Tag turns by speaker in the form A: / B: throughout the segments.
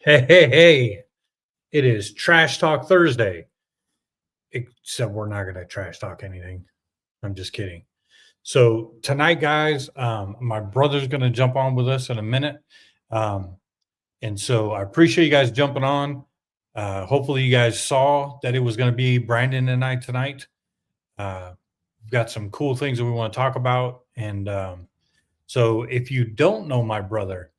A: Hey, hey, hey. It is Trash Talk Thursday. Except we're not going to trash talk anything. I'm just kidding. So, tonight, guys, my brother's going to jump on with us in a minute. Um, and so, I appreciate you guys jumping on. Hopefully, you guys saw that it was going to be Brandon and I tonight. We've got some cool things that we want to talk about. And so, if you don't know my brother,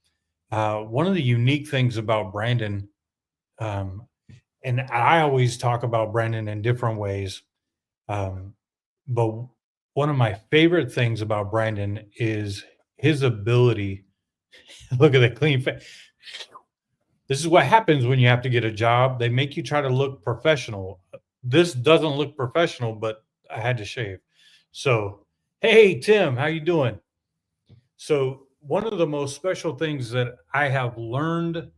A: one of the unique things about Brandon, um, and I always talk about Brandon in different ways. Um, but one of my favorite things about Brandon is his ability. Look at the clean face. This is what happens when you have to get a job. They make you try to look professional. This doesn't look professional, but I had to shave. So, hey Tim, how you doing? So, one of the most special things that I have learned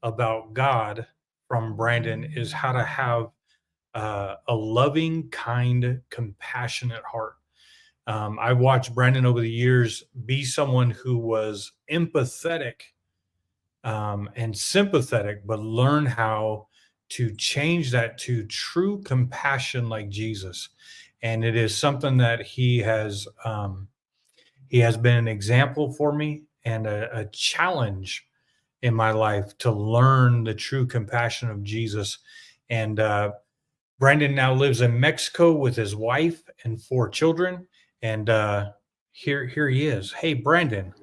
A: about God from Brandon is how to have a loving, kind, compassionate heart. I watched Brandon over the years be someone who was empathetic and sympathetic, but learn how to change that to true compassion like Jesus. And it is something that he has been an example for me and a challenge in my life to learn the true compassion of Jesus. And Brandon now lives in Mexico with his wife and four children. And here he is. Hey, Brandon,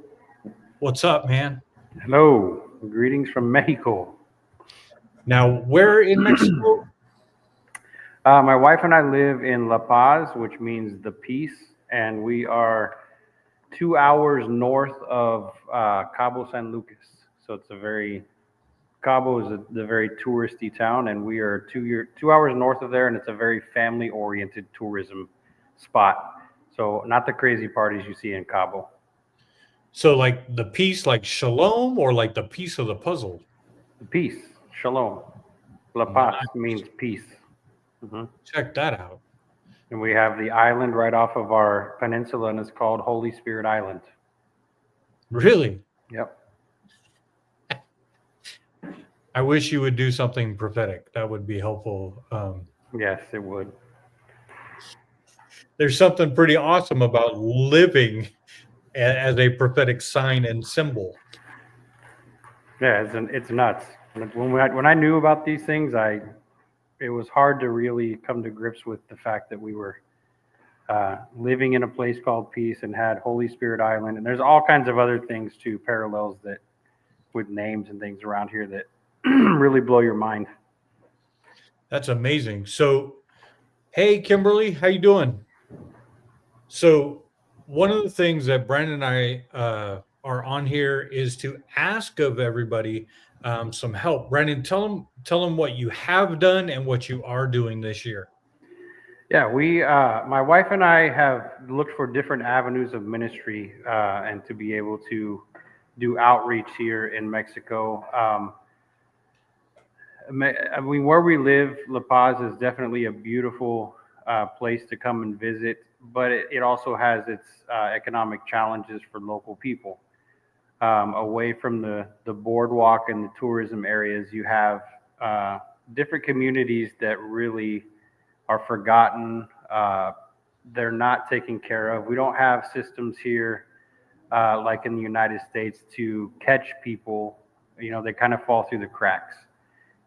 A: what's up, man?
B: Hello, greetings from Mexico.
A: Now, where in Mexico?
B: My wife and I live in La Paz, which means the peace, and we are 2 hours north of Cabo San Lucas. So it's a very Cabo is the very touristy town, and we are 2 hours north of there, and it's a very family-oriented tourism spot. So not the crazy parties you see in Cabo.
A: So, like the piece, like Shalom, or like the piece of the puzzle?
B: The peace, shalom. La Paz
A: Nice.
B: means peace. Mhm.
A: Check that out.
B: And we have the island right off of our peninsula, and it's called Holy Spirit Island.
A: Really?
B: Yep.
A: I wish you would do something prophetic. That would be helpful.
B: Yes, it would.
A: There's something pretty awesome about living as a prophetic sign and symbol.
B: Yeah, it's nuts. When I knew about these things, I it was hard to really come to grips with the fact that we were living in a place called Peace and had Holy Spirit Island, and there's all kinds of other things too, parallels that with names and things around here that really blow your mind.
A: That's amazing. So, hey, Kimberly, how you doing? So, one of the things that Brandon and I are on here is to ask of everybody some help. Brandon, tell them what you have done and what you are doing this year.
B: Yeah, my wife and I have looked for different avenues of ministry and to be able to do outreach here in Mexico. I mean, where we live, La Paz is definitely a beautiful place to come and visit, but it also has its economic challenges for local people. Away from the boardwalk and the tourism areas, you have different communities that really are forgotten. They're not taken care of. We don't have systems here like in the United States to catch people. You know, they kind of fall through the cracks.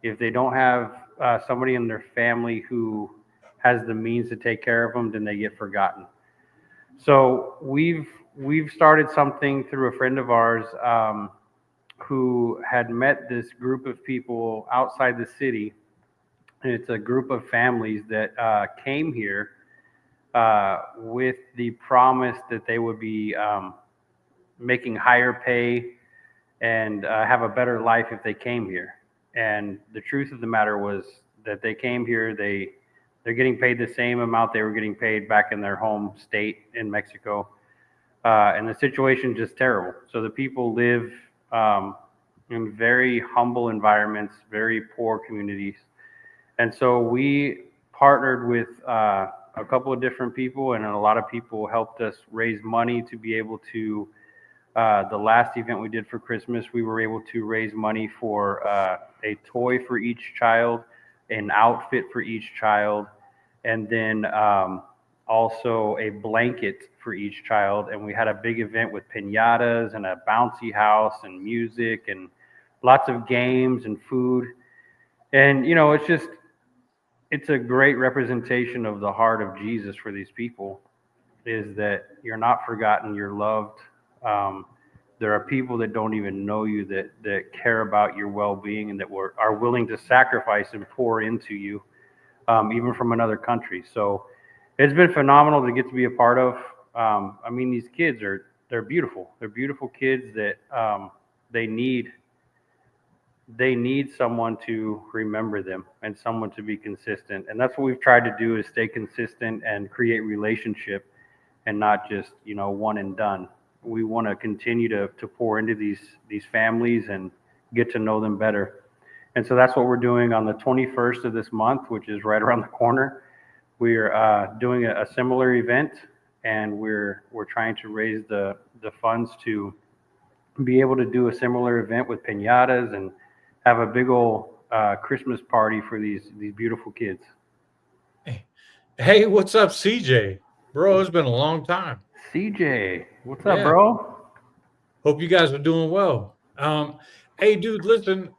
B: If they don't have somebody in their family who has the means to take care of them, then they get forgotten. So we've started something through a friend of ours who had met this group of people outside the city, and it's a group of families that came here with the promise that they would be making higher pay and have a better life if they came here. And the truth of the matter was that they came here, they're getting paid the same amount they were getting paid back in their home state in Mexico, and the situation just terrible. So the people live in very humble environments, very poor communities, and so we partnered with a couple of different people, and a lot of people helped us raise money to be able to The last event we did for Christmas, we were able to raise money for a toy for each child, an outfit for each child, and then also a blanket for each child. And we had a big event with piñatas and a bouncy house and music and lots of games and food. And, you know, it's a great representation of the heart of Jesus for these people, is that you're not forgotten, you're loved. There are people that don't even know you that care about your well-being and that are willing to sacrifice and pour into you, even from another country. So it's been phenomenal to get to be a part of. I mean, these kids they're beautiful. They're beautiful kids that they need someone to remember them and someone to be consistent. And that's what we've tried to do, is stay consistent and create relationship and not just, you know, one and done. We want to continue to pour into these families and get to know them better. And so that's what we're doing on the 21st of this month, which is right around the corner. We're doing a similar event, and we're trying to raise the funds to be able to do a similar event with piñatas and have a big old Christmas party for these beautiful kids.
A: Hey, what's up, CJ? Bro, it's been a long time.
B: CJ, what's up, bro?
A: Hope you guys are doing well. Hey, dude, listen,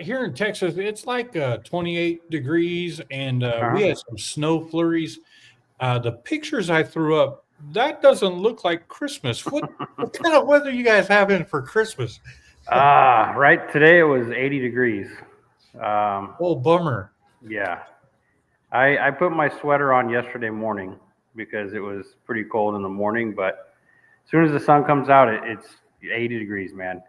A: here in Texas, it's like 28 degrees, and we had some snow flurries. The pictures I threw up, that doesn't look like Christmas. What kind of weather you guys having for Christmas?
B: Right. Today it was 80 degrees.
A: Oh, bummer.
B: Yeah. I put my sweater on yesterday morning because it was pretty cold in the morning, but as soon as the sun comes out, it's 80 degrees, man.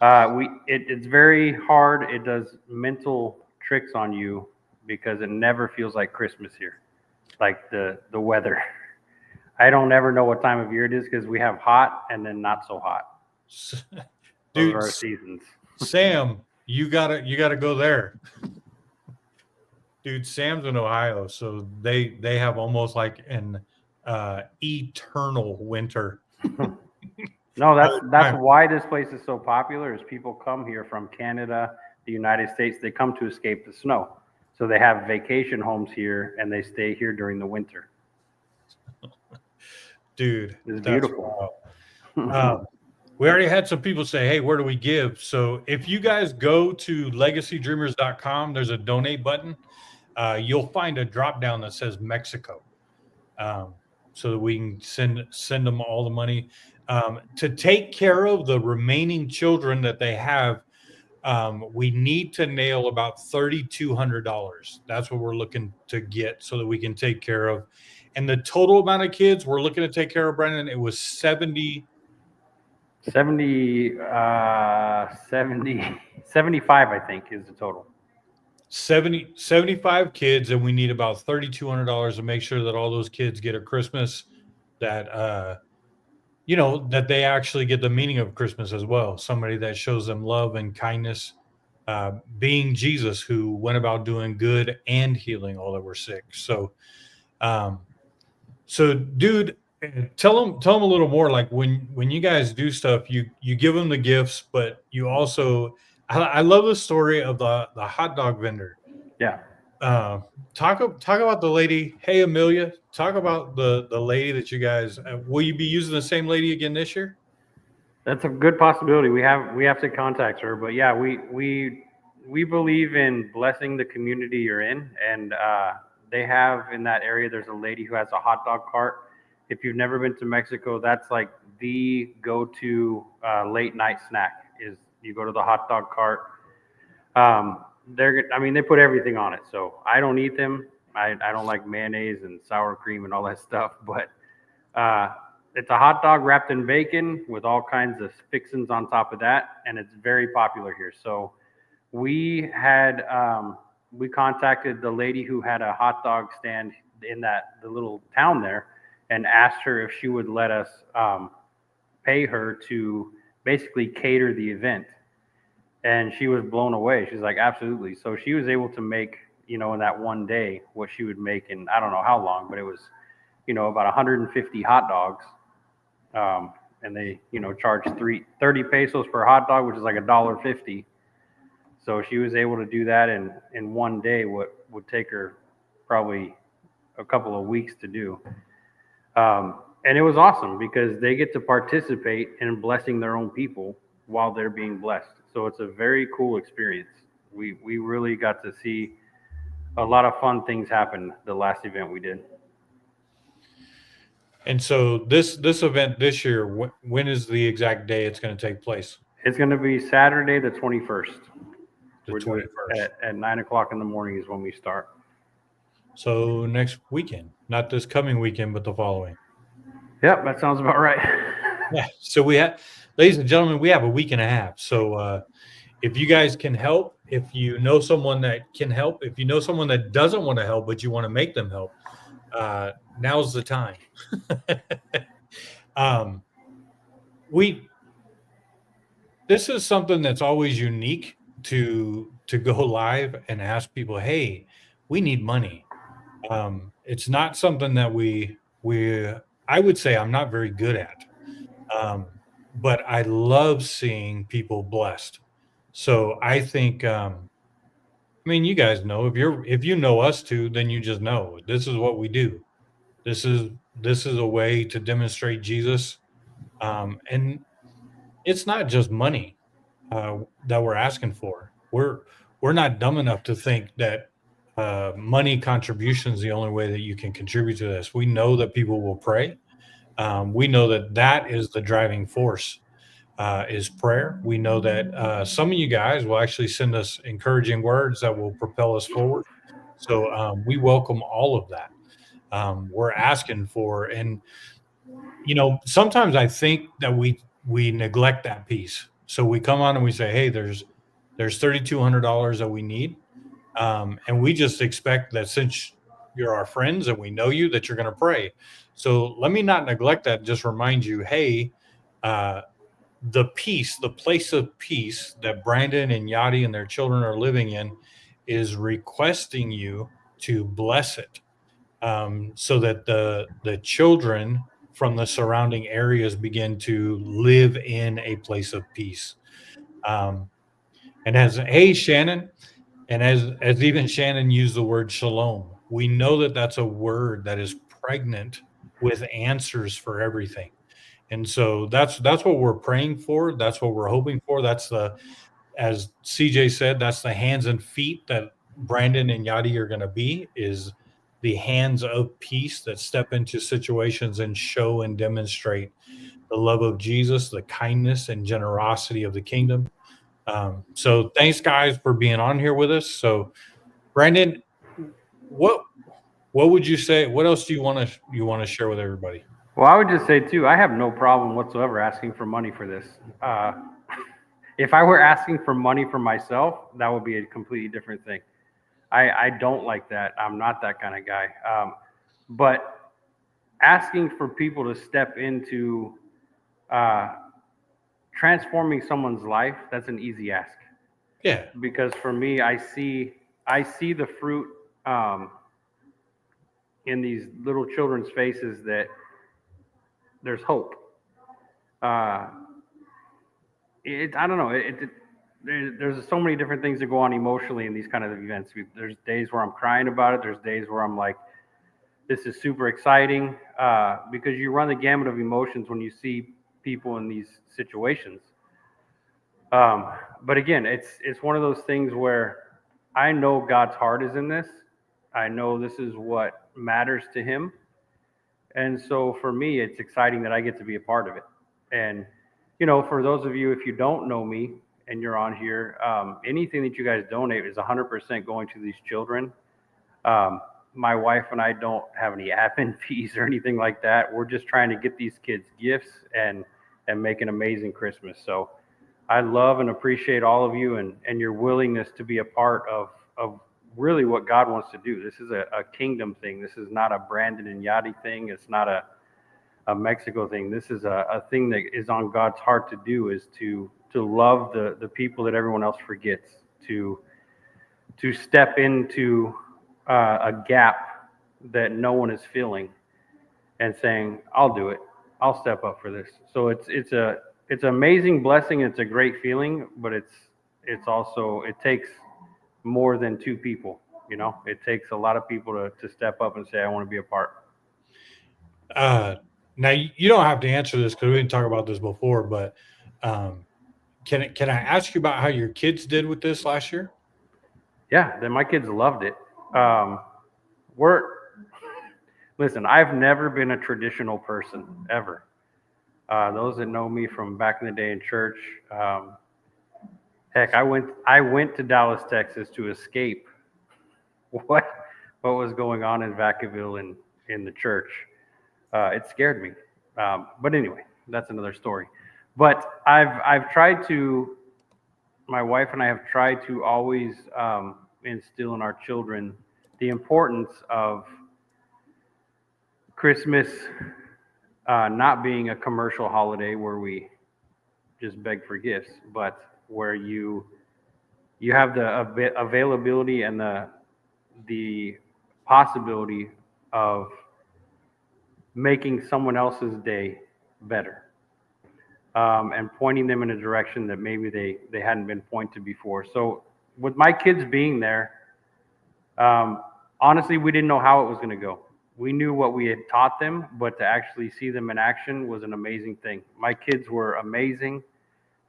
B: It's very hard. It does mental tricks on you because it never feels like Christmas here, like the weather. I don't ever know what time of year it is because we have hot and then not so hot. Those
A: Dude,
B: are our seasons.
A: Sam, you gotta go there. Dude, Sam's in Ohio, so they have almost like an eternal winter.
B: No, that's why this place is so popular, is people come here from Canada, the United States. They come to escape the snow. So they have vacation homes here and they stay here during the winter.
A: Dude,
B: it's beautiful.
A: We already had some people say, hey, where do we give? So if you guys go to legacydreamers.com, there's a donate button. You'll find a drop down that says Mexico, so that we can send them all the money to take care of the remaining children that they have. We need to nail about $3,200. That's what we're looking to get so that we can take care of. And the total amount of kids we're looking to take care of, Brendan, it was 75,
B: I think, is the total.
A: 75 kids, and we need about $3,200 to make sure that all those kids get a Christmas that that they actually get the meaning of Christmas as well. Somebody that shows them love and kindness, being Jesus, who went about doing good and healing all that were sick. So dude, tell them a little more. Like when you guys do stuff, you give them the gifts, but you also, I love the story of the hot dog vendor.
B: Yeah.
A: Talk about the lady. Hey, Amelia, talk about the lady that you guys, will you be using the same lady again this year?
B: That's a good possibility. We have to contact her, but yeah, we believe in blessing the community you're in. And, they have in that area, there's a lady who has a hot dog cart. If you've never been to Mexico, that's like the go-to late night snack, is you go to the hot dog cart. They put everything on it. So I don't eat them. I don't like mayonnaise and sour cream and all that stuff, but it's a hot dog wrapped in bacon with all kinds of fixins on top of that. And it's very popular here. So we contacted the lady who had a hot dog stand in the little town there and asked her if she would let us pay her to basically cater the event. And she was blown away. She's like, absolutely. So she was able to make, in that one day, what she would make in, I don't know how long, but it was, about 150 hot dogs. and they, charge 30 pesos for a hot dog, which is like $1.50. So she was able to do that in one day, what would take her probably a couple of weeks to do. And it was awesome because they get to participate in blessing their own people while they're being blessed. So it's a very cool experience. We really got to see a lot of fun things happen the last event we did.
A: And so this event this year, when is the exact day it's going to take place?
B: It's going to be Saturday, the 21st.
A: The
B: We're doing
A: 21st.
B: at 9:00 in the morning is when we start.
A: So next weekend, not this coming weekend, but the following.
B: Yep, that sounds about right.
A: Yeah. So we have, ladies and gentlemen, we have a week and a half. So if you guys can help, if you know someone that can help, if you know someone that doesn't want to help, but you want to make them help, now's the time. This is something that's always unique to go live and ask people, hey, we need money. It's not something that I would say I'm not very good at. But I love seeing people blessed. So I think, you guys know, if you know us too, then you just know this is what we do. This is a way to demonstrate Jesus. And it's not just money that we're asking for. We're not dumb enough to think that money contribution is the only way that you can contribute to this. We know that people will pray. We know that is the driving force, is prayer. We know that some of you guys will actually send us encouraging words that will propel us forward. So we welcome all of that. We're asking for, and sometimes I think that we neglect that piece. So we come on and we say, hey, there's $3,200 that we need. And we just expect that since you're our friends and we know you, that you're going to pray. So let me not neglect that. Just remind you, hey, the place of peace that Brandon and Yadi and their children are living in is requesting you to bless it, so that the children from the surrounding areas begin to live in a place of peace. And hey, Shannon, and as even Shannon used the word shalom, we know that that's a word that is pregnant with answers for everything. And so that's what we're praying for. That's what we're hoping for. As CJ said, that's the hands and feet that Brandon and Yadi are going to be, is the hands of peace that step into situations and show and demonstrate the love of Jesus, the kindness and generosity of the kingdom. So thanks, guys, for being on here with us. So Brandon, what would you say? What else do you want to share with everybody?
B: Well, I would just say too, I have no problem whatsoever asking for money for this. If I were asking for money for myself, that would be a completely different thing. I don't like that. I'm not that kind of guy. But asking for people to step into transforming someone's life, that's an easy ask.
A: Yeah.
B: Because for me, I see the fruit in these little children's faces that there's hope. I don't know. There's so many different things that go on emotionally in these kind of events. There's days where I'm crying about it. There's days where I'm like, this is super exciting, because you run the gamut of emotions when you see people in these situations. But again, it's one of those things where I know God's heart is in this. I know this is what matters to him. And so for me, it's exciting that I get to be a part of it. And, for those of you, if you don't know me and you're on here, anything that you guys donate is 100% going to these children. My wife and I don't have any admin fees or anything like that. We're just trying to get these kids gifts and make an amazing Christmas. So I love and appreciate all of you and your willingness to be a part of really what God wants to do. This is a kingdom thing. This is not a Brandon and Yadi thing. It's not a Mexico thing. This is a thing that is on God's heart to do, is to love the people that everyone else forgets, to step into a gap that no one is filling and saying, I'll do it. I'll step up for this. So it's an amazing blessing. It's a great feeling, but it's also, it takes more than two people. You know, it takes a lot of people to step up and say, I want to be a part.
A: Now you don't have to answer this because we didn't talk about this before, but um, can I ask you about how your kids did with this last year?
B: Yeah, then my kids loved it. Um, we're Listen, I've never been a traditional person ever. Those that know me from back in the day in church, heck, I went to Dallas, Texas to escape what was going on in Vacaville in the church. It scared me. But anyway, that's another story. But I've tried to, my wife and I have tried to always instill in our children the importance of Christmas not being a commercial holiday where we just beg for gifts, but where you have the availability and the possibility of making someone else's day better, and pointing them in a direction that maybe they hadn't been pointed before. So with my kids being there, honestly, we didn't know how it was going to go. We knew what we had taught them, but to actually see them in action was an amazing thing. My kids were amazing.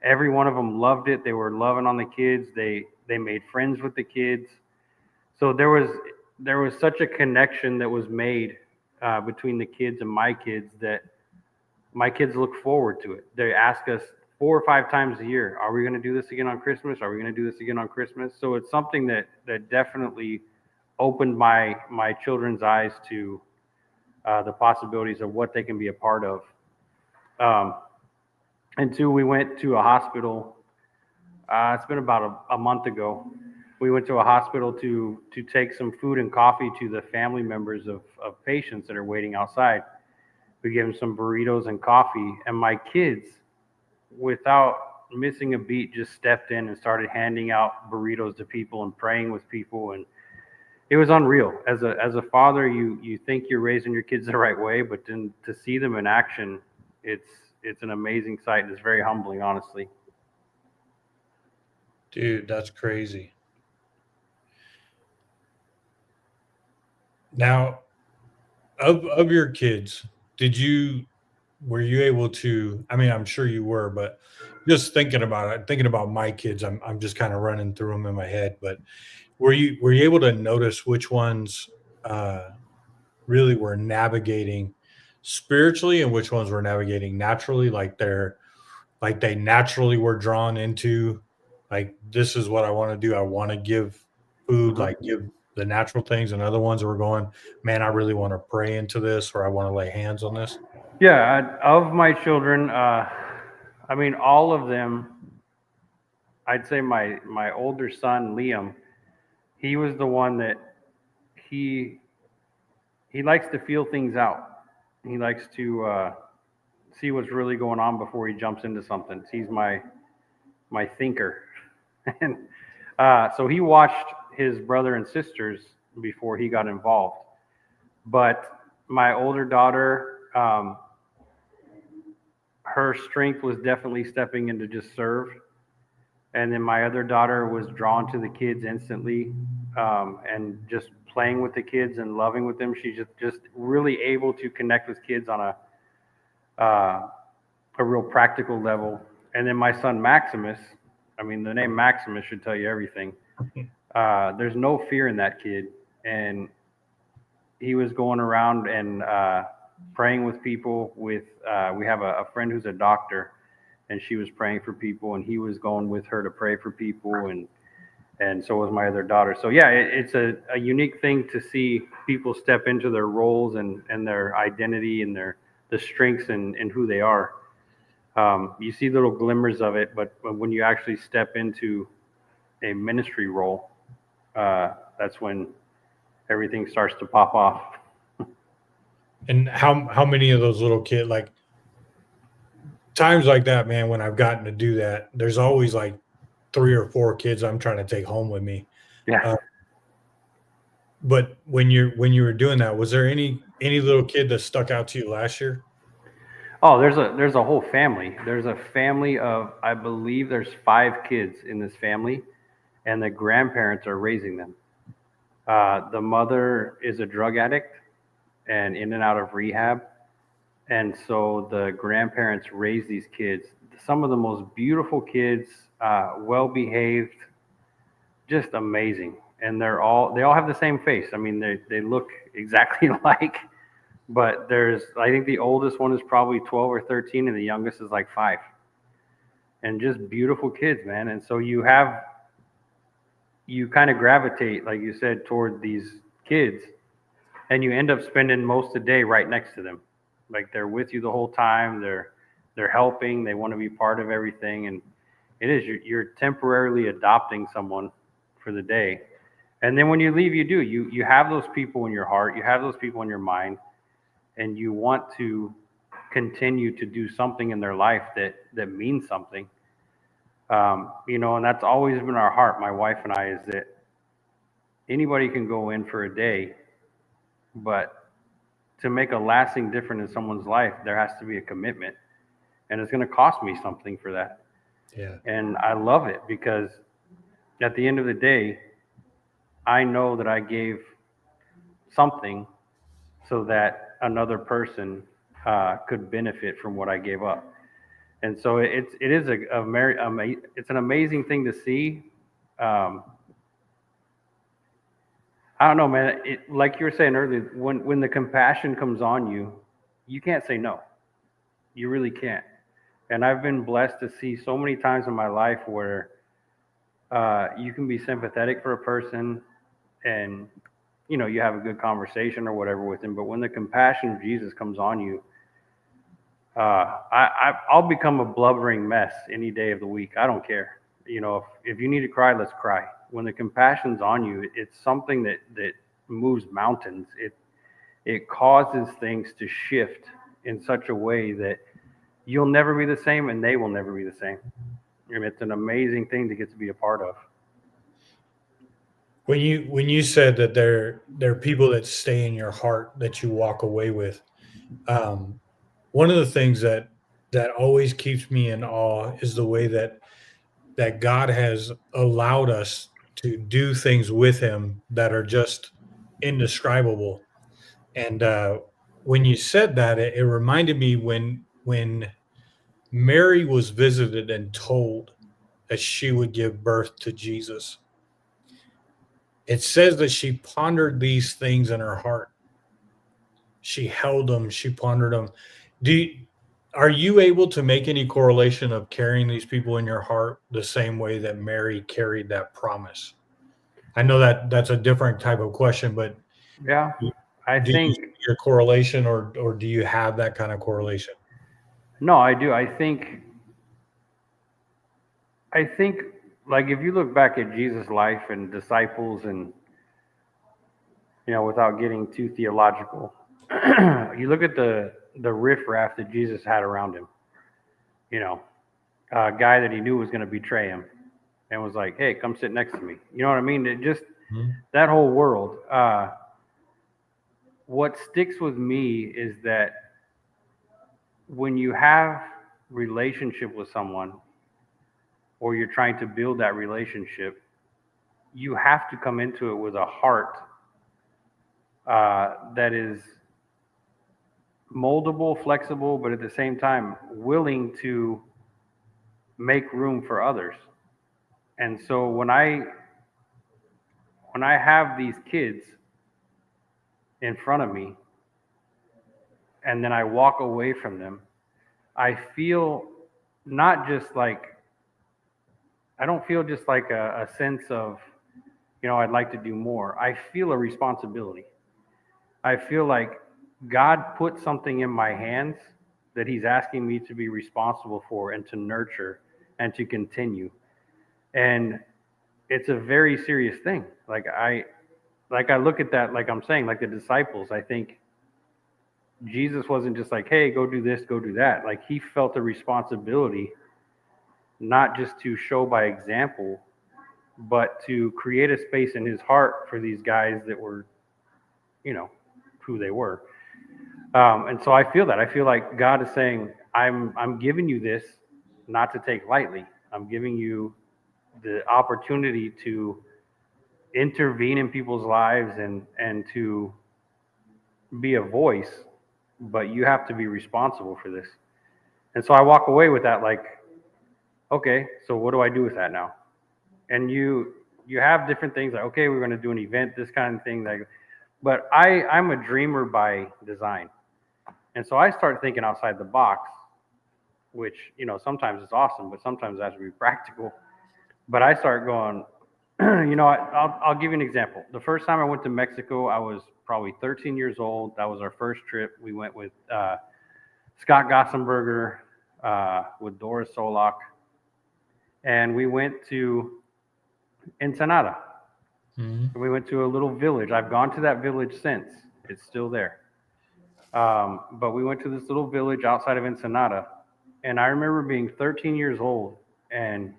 B: Every one of them loved it. They were loving on the kids. They made friends with the kids. So there was such a connection that was made between the kids and my kids that my kids look forward to it. They ask us 4 or 5 times a year, are we going to do this again on Christmas? Are we going to do this again on Christmas? So it's something that definitely opened my children's eyes to the possibilities of what they can be a part of. And two, we went to a hospital. It's been about a month ago. We went to a hospital to take some food and coffee to the family members of patients that are waiting outside. We gave them some burritos and coffee, and my kids, without missing a beat, just stepped in and started handing out burritos to people and praying with people, and it was unreal. As a father, you think you're raising your kids the right way, but then to see them in action, it's an amazing sight, and it's very humbling, honestly.
A: Dude, that's crazy. Now, of your kids, were you able to, I mean, I'm sure you were, but just thinking about it, thinking about my kids, I'm just kind of running through them in my head, but were you able to notice which ones uh really were navigating spiritually and which ones were navigating naturally, like they naturally were drawn into, like, this is what I want to do. I want to give food,
B: Mhm.
A: like give the natural things, and other ones were going, man, I really want to pray into this, or I want to lay hands on this.
B: Yeah, of my children, I mean, all of them. I'd say my older son Liam, he was the one that he he likes to feel things out. He likes to see what's really going on before he jumps into something. He's my thinker, and so he watched his brother and sisters before he got involved. But my older daughter, her strength was definitely stepping in to just serve, and then my other daughter was drawn to the kids instantly, and just playing with the kids and loving with them. She's just really able to connect with kids on a real practical level. And then my son Maximus, I mean, the name Maximus should tell you everything. There's no fear in that kid, and he was going around and praying with people. We have a friend who's a doctor, and she was praying for people, and he was going with her to pray for people, and so was my other daughter. So yeah, it's a unique thing to see people step into their roles and their identity and the strengths and who they are. You see little glimmers of it, but when you actually step into a ministry role, that's when everything starts to pop off.
A: And how many of those little kids, like, times like that, man, when I've gotten to do that, there's always like 3 or 4 kids I'm trying to take home with me.
B: Yeah.
A: Uh, but when you were doing that, was there any little kid that stuck out to you last year?
B: Oh, there's a whole family. There's a family of, I believe there's 5 kids in this family, and the grandparents are raising them. The mother is a drug addict and in and out of rehab. And so the grandparents raise these kids, some of the most beautiful kids, well behaved, just amazing. And they all have the same face. I mean, they look exactly alike, but I think the oldest one is probably 12 or 13 and the youngest is like 5. And just beautiful kids, man. And so you kind of gravitate, like you said, toward these kids, and you end up spending most of the day right next to them. Like they're with you the whole time. They're helping. They want to be part of everything, and you're temporarily adopting someone for the day. And then when you leave, you have those people in your heart. You have those people in your mind, and you want to continue to do something in their life that means something. And that's always been our heart, my wife and I, is that anybody can go in for a day, but to make a lasting difference in someone's life, there has to be a commitment, and it's going to cost me something for that.
A: Yeah.
B: And I love it because at the end of the day, I know that I gave something so that another person could benefit from what I gave up. And so it is it's an amazing thing to see. I don't know, man. Like you were saying earlier, when the compassion comes on you, you can't say no. You really can't. And I've been blessed to see so many times in my life where you can be sympathetic for a person, and you have a good conversation or whatever with him. But when the compassion of Jesus comes on you, I'll become a blubbering mess any day of the week. I don't care. If you need to cry, let's cry. When the compassion's on you, it's something that moves mountains. It causes things to shift in such a way that you'll never be the same, and they will never be the same. And it's an amazing thing to get to be a part of.
A: When you said that there are people that stay in your heart that you walk away with, one of the things that always keeps me in awe is the way that God has allowed us to do things with Him that are just indescribable. And when you said that, it reminded me when Mary was visited and told that she would give birth to Jesus. It says that she pondered these things in her heart. She held them, she pondered them. Are you able to make any correlation of carrying these people in your heart the same way that Mary carried that promise? I know that that's a different type of question, but
B: Yeah, I
A: do you
B: think,
A: see your correlation, or do you have that kind of correlation?
B: no, I do. I think, like, if you look back at Jesus' life and disciples, and without getting too theological, you look at the riffraff that Jesus had around him. A guy that he knew was going to betray him, and was like, "Hey, come sit next to me." You know what I mean? It just that whole world. What sticks with me is that when you have relationship with someone, or you're trying to build that relationship, you have to come into it with a heart that is moldable, flexible, but at the same time willing to make room for others. And so when I have these kids in front of me, and then I walk away from them, I feel not just like, I don't feel just like a sense of, I'd like to do more. I feel a responsibility. I feel like God put something in my hands that He's asking me to be responsible for and to nurture and to continue. And it's a very serious thing. Like I look at that, like I'm saying, like the disciples, I think Jesus wasn't just like, hey, go do this, go do that. Like He felt a responsibility, not just to show by example, but to create a space in His heart for these guys that were, who they were. And so I feel that. I feel like God is saying, I'm giving you this not to take lightly. I'm giving you the opportunity to intervene in people's lives and to be a voice, but you have to be responsible for this. And so I walk away with that like, okay, so what do I do with that now? And you have different things like, okay, we're going to do an event, this kind of thing. Like, but I'm a dreamer by design. And so I start thinking outside the box, which, sometimes it's awesome, but sometimes it has to be practical. But I start going, I'll give you an example. The first time I went to Mexico, I was probably 13 years old. That was our first trip. We went with Scott Gossenberger, with Doris Solak, and we went to Ensenada.
A: Mhm.
B: We went to a little village. I've gone to that village since. It's still there. But we went to this little village outside of Ensenada. And I remember being 13 years old and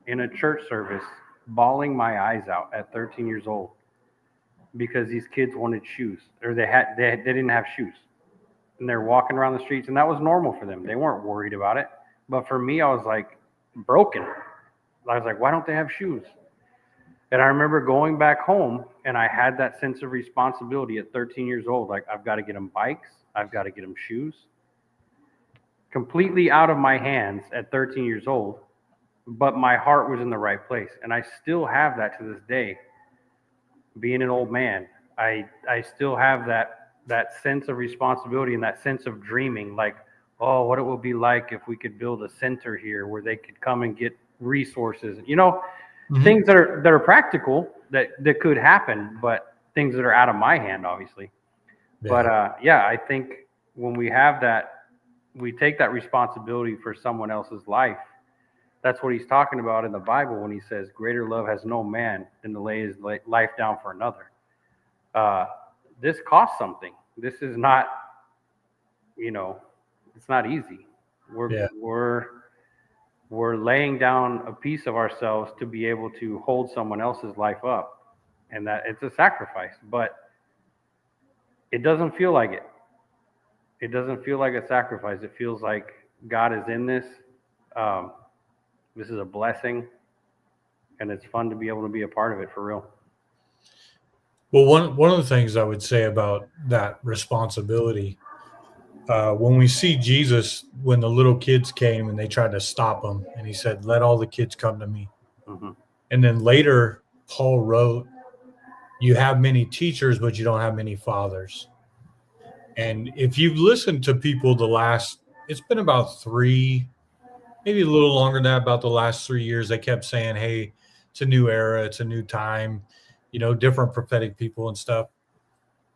B: in a church service, bawling my eyes out at 13 years old because these kids wanted shoes, or they didn't have shoes. And they're walking around the streets, and that was normal for them. They weren't worried about it. But for me, I was like broken. I was like, why don't they have shoes? And I remember going back home, and I had that sense of responsibility at 13 years old. Like, I've got to get them bikes. I've got to get them shoes. Completely out of my hands at 13 years old, but my heart was in the right place. And I still have that to this day. Being an old man, I still have that sense of responsibility and that sense of dreaming, like, oh, what it will be like if we could build a center here where they could come and get resources,
A: Mhm.
B: things that are practical that could happen, but things that are out of my hand, obviously.
A: Yeah.
B: But I think when we have that, we take that responsibility for someone else's life. That's what he's talking about in the Bible when he says, greater love has no man than to lay his life down for another. This costs something. This is not, it's not easy.
A: Yeah.
B: We're laying down a piece of ourselves to be able to hold someone else's life up, and that it's a sacrifice, but it doesn't feel like it. It doesn't feel like a sacrifice. It feels like God is in this. This is a blessing, and it's fun to be able to be a part of it for real.
A: Well, one of the things I would say about that responsibility, when we see Jesus, when the little kids came and they tried to stop him, and he said, "Let all the kids come to me."
B: Mm-hmm.
A: And then later, Paul wrote, "You have many teachers, but you don't have many fathers." And if you've listened to people it's been about maybe a little longer than that, about the last 3 years, they kept saying, "Hey, it's a new era, it's a new time," different prophetic people and stuff.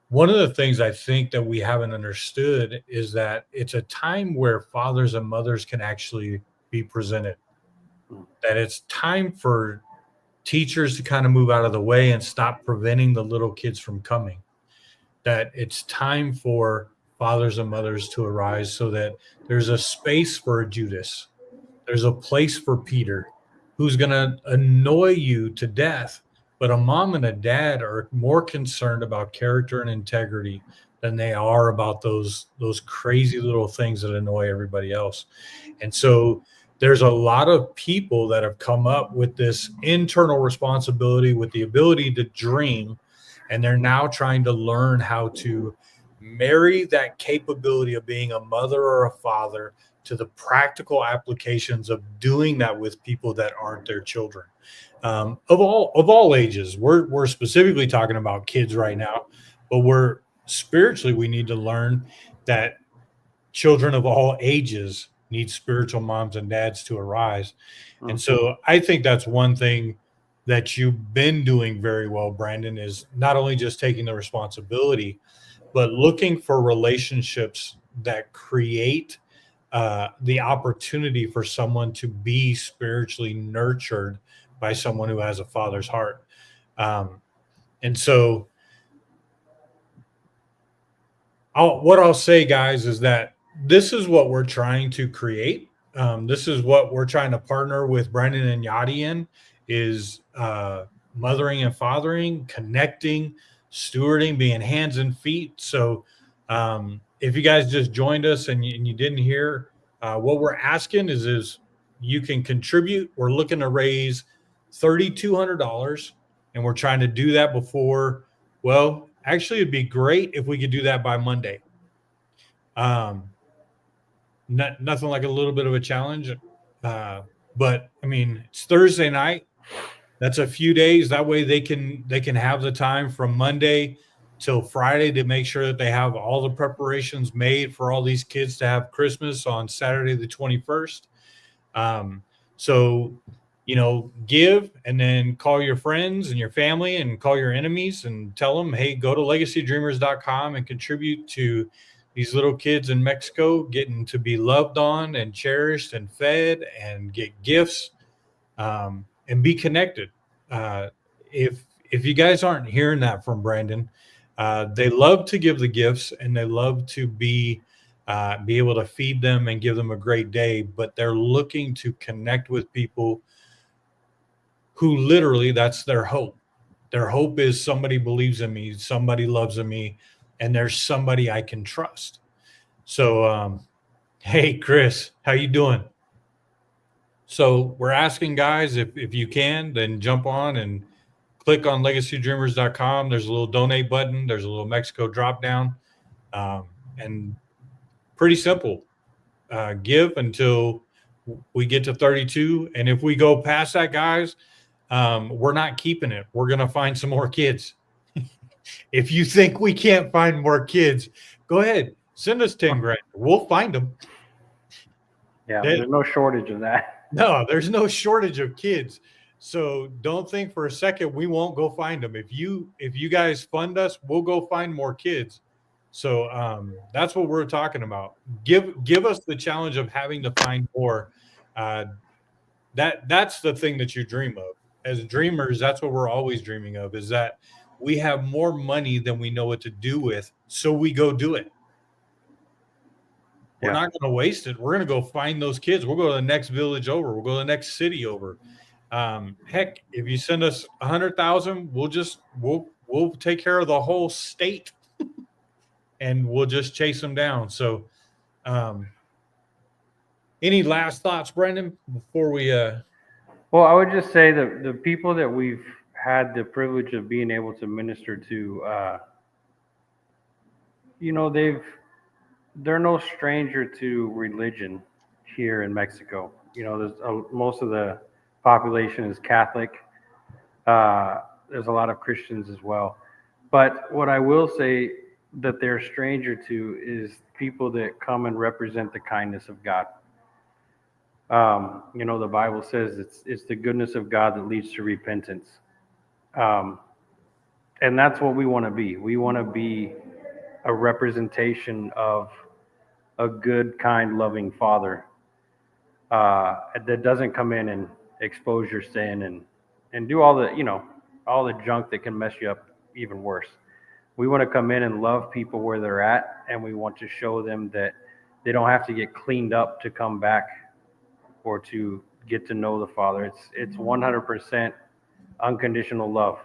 A: One of the things I think that we haven't understood is that it's a time where fathers and mothers can actually be presented. That it's time for teachers to kind of move out of the way and stop preventing the little kids from coming. That it's time for fathers and mothers to arise so that there's a space for a Judas. There's a place for Peter, who's going to annoy you to death. But a mom and a dad are more concerned about character and integrity than they are about those crazy little things that annoy everybody else. And so there's a lot of people that have come up with this internal responsibility, with the ability to dream, and they're now trying to learn how to marry that capability of being a mother or a father to the practical applications of doing that with people that aren't their children, of all ages. We're specifically talking about kids right now, but we need to learn that children of all ages need spiritual moms and dads to arise.
B: Mm-hmm.
A: And so I think that's one thing that you've been doing very well, Brandon, is not only just taking the responsibility, but looking for relationships that create the opportunity for someone to be spiritually nurtured by someone who has a father's heart. And so what I'll say, guys, is that this is what we're trying to create. This is what we're trying to partner with Brandon and Yadi in, is mothering and fathering, connecting, stewarding, being hands and feet. So if you guys just joined us and you didn't hear, what we're asking is you can contribute. We're looking to raise $3,200, and we're trying to do that before. Well, actually, it'd be great if we could do that by Monday. Nothing like a little bit of a challenge, but I mean, it's Thursday night. That's a few days. That way they can have the time from Monday till Friday to make sure that they have all the preparations made for all these kids to have Christmas on Saturday the 21st. So, give and then call your friends and your family and call your enemies and tell them, hey, go to legacydreamers.com and contribute to these little kids in Mexico getting to be loved on and cherished and fed and get gifts, and be connected. If you guys aren't hearing that from Brandon, they love to give the gifts and they love to be able to feed them and give them a great day, but they're looking to connect with people who literally, that's their hope. Their hope is somebody believes in me, somebody loves in me, and there's somebody I can trust. So, hey, Chris, how you doing? So we're asking guys, if you can, then jump on and click on legacydreamers.com. There's a little donate button. There's a little Mexico drop down, and pretty simple. Give until we get to 32. And if we go past that, guys, we're not keeping it. We're going to find some more kids. If you think we can't find more kids, go ahead. Send us 10 grand. We'll find them.
B: Yeah, there's no shortage of that.
A: No, there's no shortage of kids. So don't think for a second we won't go find them. If you guys fund us, we'll go find more kids. So that's what we're talking about. Give us the challenge of having to find more. That's the thing that you dream of. As dreamers, that's what we're always dreaming of, is that we have more money than we know what to do with, so we go do it. We're not going to waste it. We're going to go find those kids. We'll go to the next village over. We'll go to the next city over. Heck, if you send us 100,000, we'll take care of the whole state, and we'll just chase them down. So, any last thoughts, Brendan, before we?
B: Well, I would just say that the people that we've had the privilege of being able to minister to, they're no stranger to religion here in Mexico. There's most of the population is Catholic. There's a lot of Christians as well. But what I will say that they're a stranger to is people that come and represent the kindness of God. The Bible says it's the goodness of God that leads to repentance. And that's what we want to be. We want to be a representation of a good, kind, loving Father that doesn't come in and expose your sin and do all the junk that can mess you up even worse. We want to come in and love people where they're at, and we want to show them that they don't have to get cleaned up to come back or to get to know the Father. It's 100% unconditional love.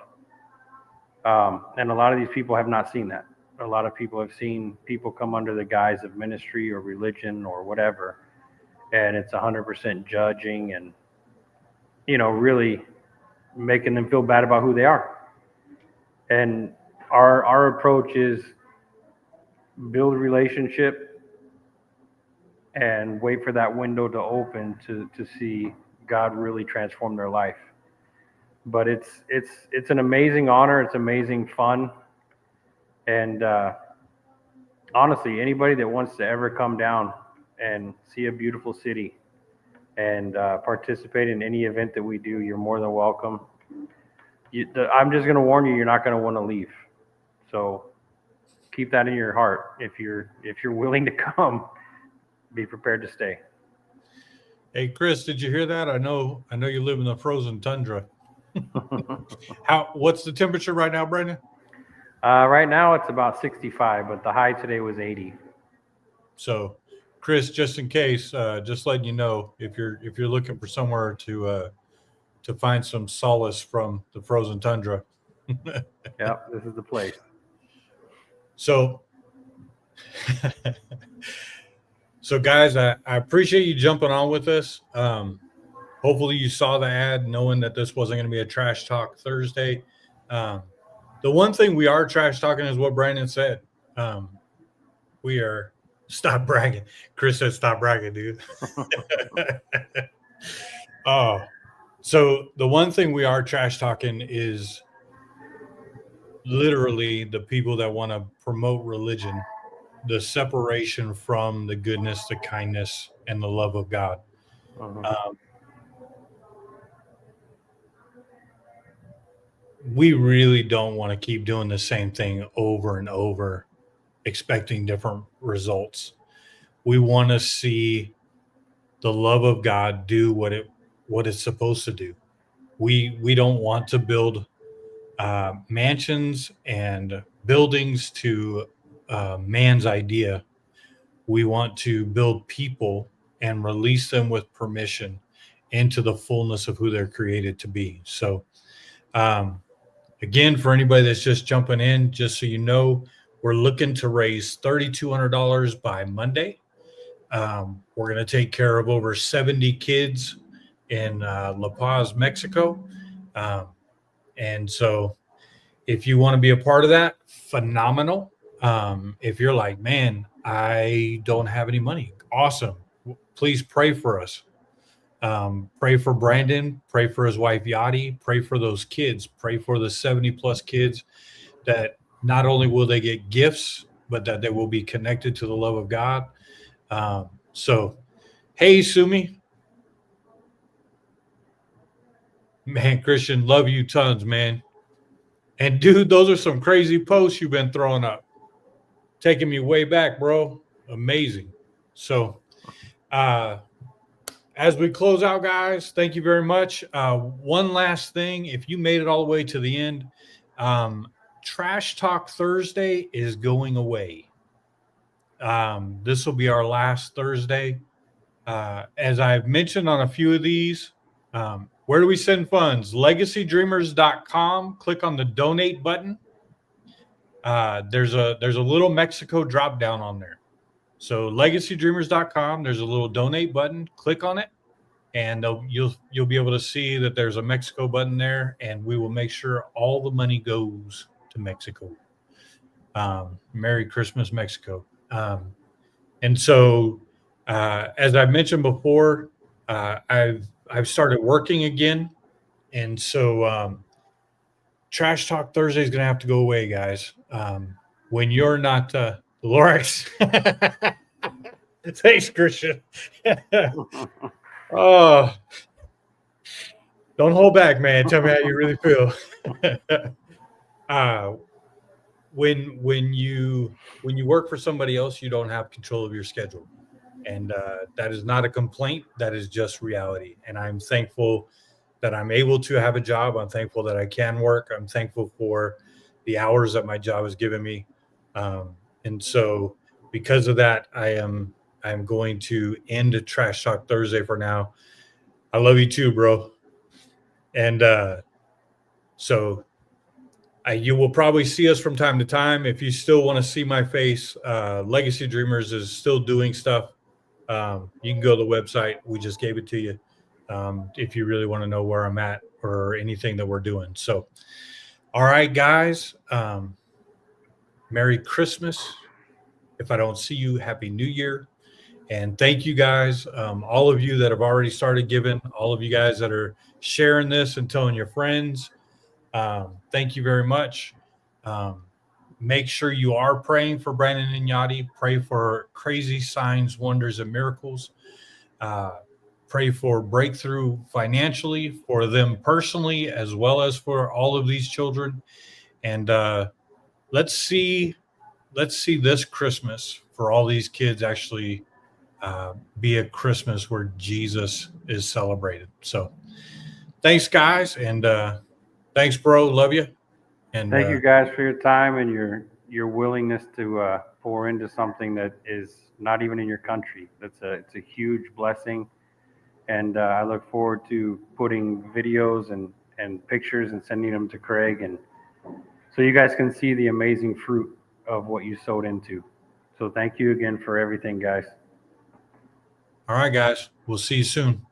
B: And a lot of these people have not seen that. A lot of people have seen people come under the guise of ministry or religion or whatever, and it's 100% judging and, really making them feel bad about who they are. And our approach is build a relationship and wait for that window to open to see God really transform their life. But it's an amazing honor. It's amazing fun. And honestly, anybody that wants to ever come down and see a beautiful city and participate in any event that we do, you're more than welcome. I'm just going to warn you, you're not going to want to leave. So keep that in your heart. If you're willing to come, be prepared to stay.
A: Hey, Chris, did you hear that? I know you live in the frozen tundra. What's the temperature right now, Brandon?
B: Right now it's about 65, but the high today was 80.
A: So, Chris, just in case, just letting you know, if you're looking for somewhere to find some solace from the frozen tundra.
B: Yep, this is the place.
A: So, So, guys, I appreciate you jumping on with us. Hopefully, you saw the ad knowing that this wasn't going to be a Trash Talk Thursday. The one thing we are trash talking is what Brandon said. We are stop bragging. Chris said, "Stop bragging, dude." Oh, so the one thing we are trash talking is literally the people that want to promote religion, the separation from the goodness, the kindness, and the love of God. Um, we really don't want to keep doing the same thing over and over, expecting different results. We want to see the love of God do what it's supposed to do. We don't want to build mansions and buildings to man's idea. We want to build people and release them with permission into the fullness of who they're created to be. So, again, for anybody that's just jumping in, just so you know, we're looking to raise $3,200 by Monday. We're going to take care of over 70 kids in La Paz, Mexico. And so if you want to be a part of that, phenomenal. If you're like, man, I don't have any money, awesome. Please pray for us. Pray for Brandon, pray for his wife Yadi, pray for those kids, pray for the 70 plus kids that not only will they get gifts, but that they will be connected to the love of God. So, hey, Sumi. Man, Christian, love you tons, man. And dude, those are some crazy posts you've been throwing up. Taking me way back, bro. Amazing. So, as we close out, guys, thank you very much. One last thing. If you made it all the way to the end, Trash Talk Thursday is going away. This will be our last Thursday. As I've mentioned on a few of these, where do we send funds? LegacyDreamers.com. Click on the donate button. There's a little Mexico drop down on there. So LegacyDreamers.com. There's a little donate button. Click on it, and you'll be able to see that there's a Mexico button there, and we will make sure all the money goes to Mexico. Merry Christmas, Mexico. And so, as I mentioned before, I've started working again, and so Trash Talk Thursday is going to have to go away, guys. When you're not Lorax, thanks, Christian. Oh, don't hold back, man. Tell me how you really feel. When you work for somebody else, you don't have control of your schedule. And that is not a complaint. That is just reality. And I'm thankful that I'm able to have a job. I'm thankful that I can work. I'm thankful for the hours that my job has given me. And so because of that, I'm going to end Trash Talk Thursday for now. I love you too, bro. And so you will probably see us from time to time. If you still want to see my face, Legacy Dreamers is still doing stuff. You can go to the website. We just gave it to you. If you really want to know where I'm at or anything that we're doing. So, all right, guys. Merry Christmas. If I don't see you, Happy New Year. And thank you guys. All of you that have already started giving, all of you guys that are sharing this and telling your friends. Thank you very much. Make sure you are praying for Brandon and Yadi. Pray for crazy signs, wonders, and miracles. Pray for breakthrough financially for them personally, as well as for all of these children. And let's see this Christmas for all these kids actually be a Christmas where Jesus is celebrated. So thanks, guys. And thanks, bro. Love you. And
B: thank you guys for your time and your willingness to pour into something that is not even in your country. It's a huge blessing. And I look forward to putting videos and pictures and sending them to Craig, and so you guys can see the amazing fruit of what you sowed into. So thank you again for everything, guys.
A: All right, guys. We'll see you soon.